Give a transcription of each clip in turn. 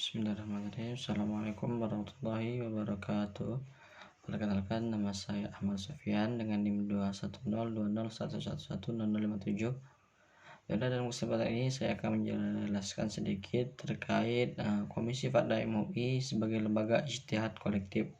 Bismillahirrahmanirrahim. Assalamualaikum warahmatullahi wabarakatuh. Perkenalkan, nama saya Ahmad Sofyan dengan NIM 2102011110057. Dalam kesempatan ini saya akan menjelaskan sedikit terkait Komisi Fatwa MUI sebagai lembaga ijtihad kolektif.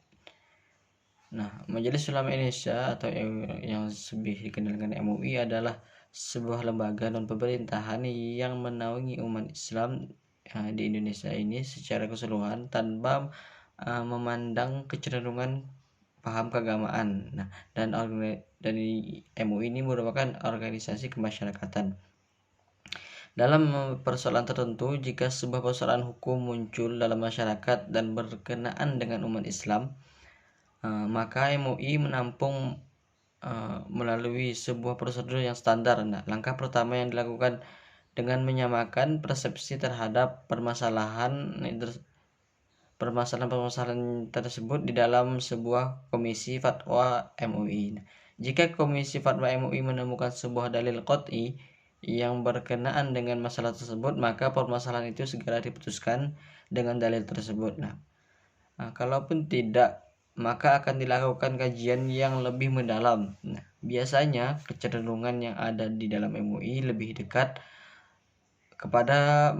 Majelis Ulama Indonesia atau yang lebih dikenal dengan MUI adalah sebuah lembaga non pemerintahan yang menaungi umat Islam di Indonesia ini secara keseluruhan tanpa memandang kecenderungan paham keagamaan. Dan MUI ini merupakan organisasi kemasyarakatan. Dalam persoalan tertentu, jika sebuah persoalan hukum muncul dalam masyarakat dan berkenaan dengan umat Islam, maka MUI menampung melalui sebuah prosedur yang standar. Langkah pertama yang dilakukan dengan menyamakan persepsi terhadap permasalahan tersebut di dalam sebuah komisi fatwa MUI. Jika komisi fatwa MUI menemukan sebuah dalil qot'i yang berkenaan dengan masalah tersebut, maka permasalahan itu segera diputuskan dengan dalil tersebut. Kalaupun tidak, maka akan dilakukan kajian yang lebih mendalam. Biasanya kecenderungan yang ada di dalam MUI lebih dekat kepada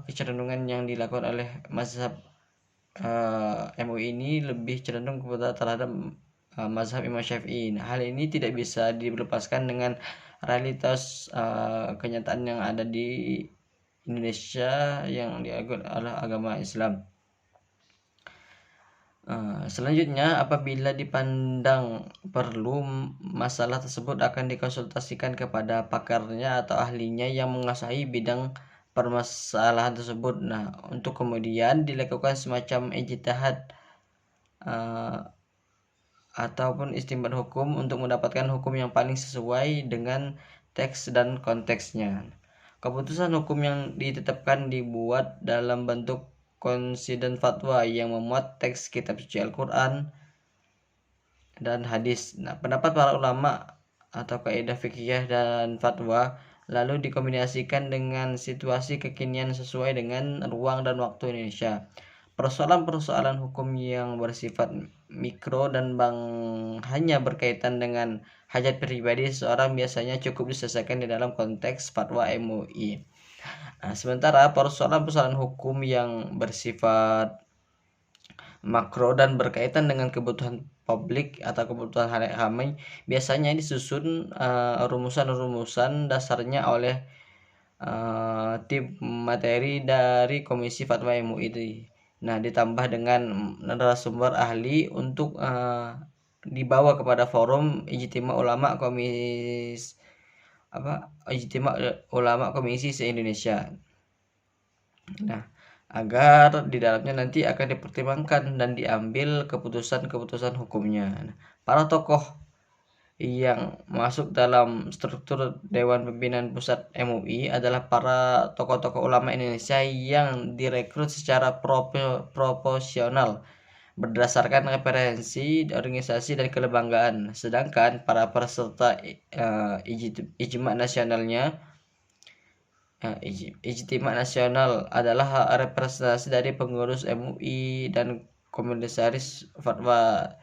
kecenderungan yang dilakukan oleh mazhab MUI ini lebih cenderung kepada terhadap mazhab Imam Syafi'i. Hal ini tidak bisa dilepaskan dengan realitas kenyataan yang ada di Indonesia yang diakui oleh agama Islam. Selanjutnya, apabila dipandang perlu, masalah tersebut akan dikonsultasikan kepada pakarnya atau ahlinya yang menguasai bidang permasalahan tersebut. Untuk kemudian dilakukan semacam ijtihad ataupun istinbat hukum untuk mendapatkan hukum yang paling sesuai dengan teks dan konteksnya. Keputusan hukum yang ditetapkan dibuat dalam bentuk konsiden fatwa yang memuat teks kitab suci Al-Quran dan hadis. Pendapat para ulama atau kaidah fikih dan fatwa lalu dikombinasikan dengan situasi kekinian sesuai dengan ruang dan waktu Indonesia. Persoalan-persoalan hukum yang bersifat mikro dan hanya berkaitan dengan hajat pribadi seorang biasanya cukup diselesaikan di dalam konteks fatwa MUI. Sementara persoalan-persoalan hukum yang bersifat makro dan berkaitan dengan kebutuhan publik atau kebutuhan ramai biasanya disusun rumusan-rumusan dasarnya oleh tim materi dari Komisi Fatwa MUI itu. Ditambah dengan narasumber ahli untuk dibawa kepada forum Ijtima Ulama Komisi se-Indonesia. Agar di dalamnya nanti akan dipertimbangkan dan diambil keputusan-keputusan hukumnya. Para tokoh yang masuk dalam struktur Dewan Pimpinan Pusat MUI adalah para tokoh-tokoh ulama Indonesia yang direkrut secara proporsional berdasarkan referensi, organisasi, dan kelembagaan. Sedangkan para peserta ijtima nasional adalah representasi dari pengurus MUI dan komisaris fatwa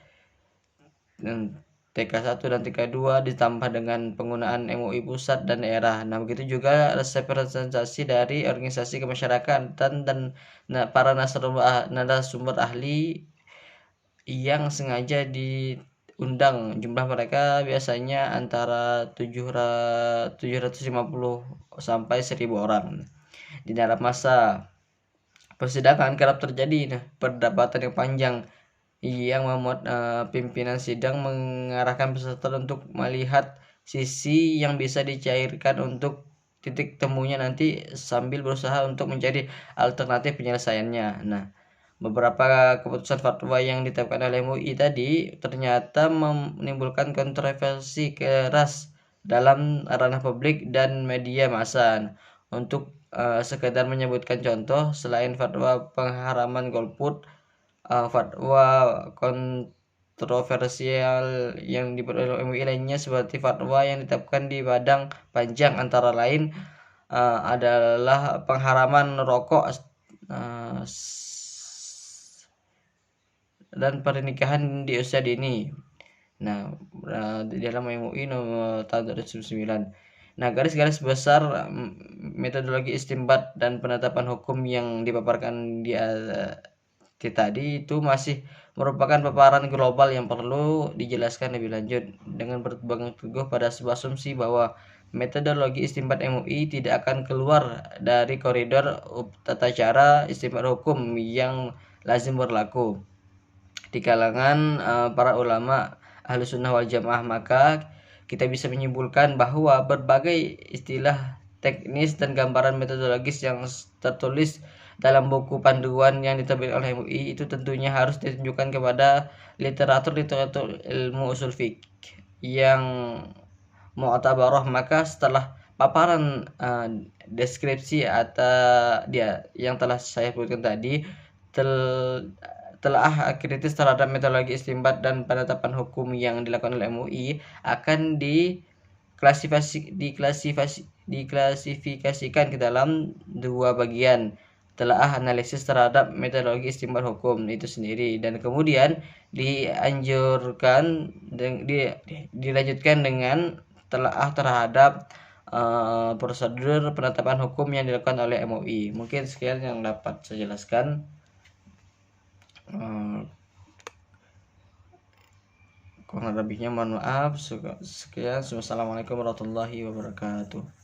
TK1 dan TK2 ditambah dengan penggunaan MUI pusat dan daerah. Begitu juga representasi dari organisasi kemasyarakatan dan para narasumber ahli yang sengaja diundang. Jumlah mereka biasanya antara 750 sampai 1000 orang. Di dalam masa persidangan kerap terjadi perdebatan yang panjang yang memuat pimpinan sidang mengarahkan peserta untuk melihat sisi yang bisa dicairkan untuk titik temunya nanti sambil berusaha untuk mencari alternatif penyelesaiannya. Beberapa keputusan fatwa yang ditetapkan oleh MUI tadi ternyata menimbulkan kontroversi keras dalam ranah publik dan media massa. Untuk sekedar menyebutkan contoh, selain fatwa pengharaman golput, fatwa kontroversial yang dibuat oleh MUI lainnya seperti fatwa yang ditetapkan di Padang Panjang antara lain adalah pengharaman rokok dan pernikahan di usia dini. Nah, di dalam MUI nomor tahun 2009. Nah, garis-garis besar metodologi istinbat dan penetapan hukum yang dipaparkan di tadi itu masih merupakan paparan global yang perlu dijelaskan lebih lanjut dengan berpegang teguh pada sebuah asumsi bahwa metodologi istinbat MUI tidak akan keluar dari koridor tata cara istinbat hukum yang lazim berlaku di kalangan para ulama Ahlus Sunnah wal Jamaah. Maka kita bisa menyimpulkan bahwa berbagai istilah teknis dan gambaran metodologis yang tertulis dalam buku panduan yang diterbitkan oleh MUI itu tentunya harus ditunjukkan kepada literatur ilmu usul fiqh yang mu'tabarah. Maka setelah paparan deskripsi atau dia yang telah saya sebutkan tadi, telah kritis terhadap metodologi istinbat dan penetapan hukum yang dilakukan oleh MUI akan diklasifikasikan ke dalam dua bagian. Telah analisis terhadap metodologi istinbat hukum itu sendiri, dan kemudian dilanjutkan dengan telah terhadap prosedur penetapan hukum yang dilakukan oleh MUI. Mungkin sekian yang dapat saya jelaskan. Kurang lebihnya mohon maaf. Sekian. Wassalamualaikum warahmatullahi wabarakatuh.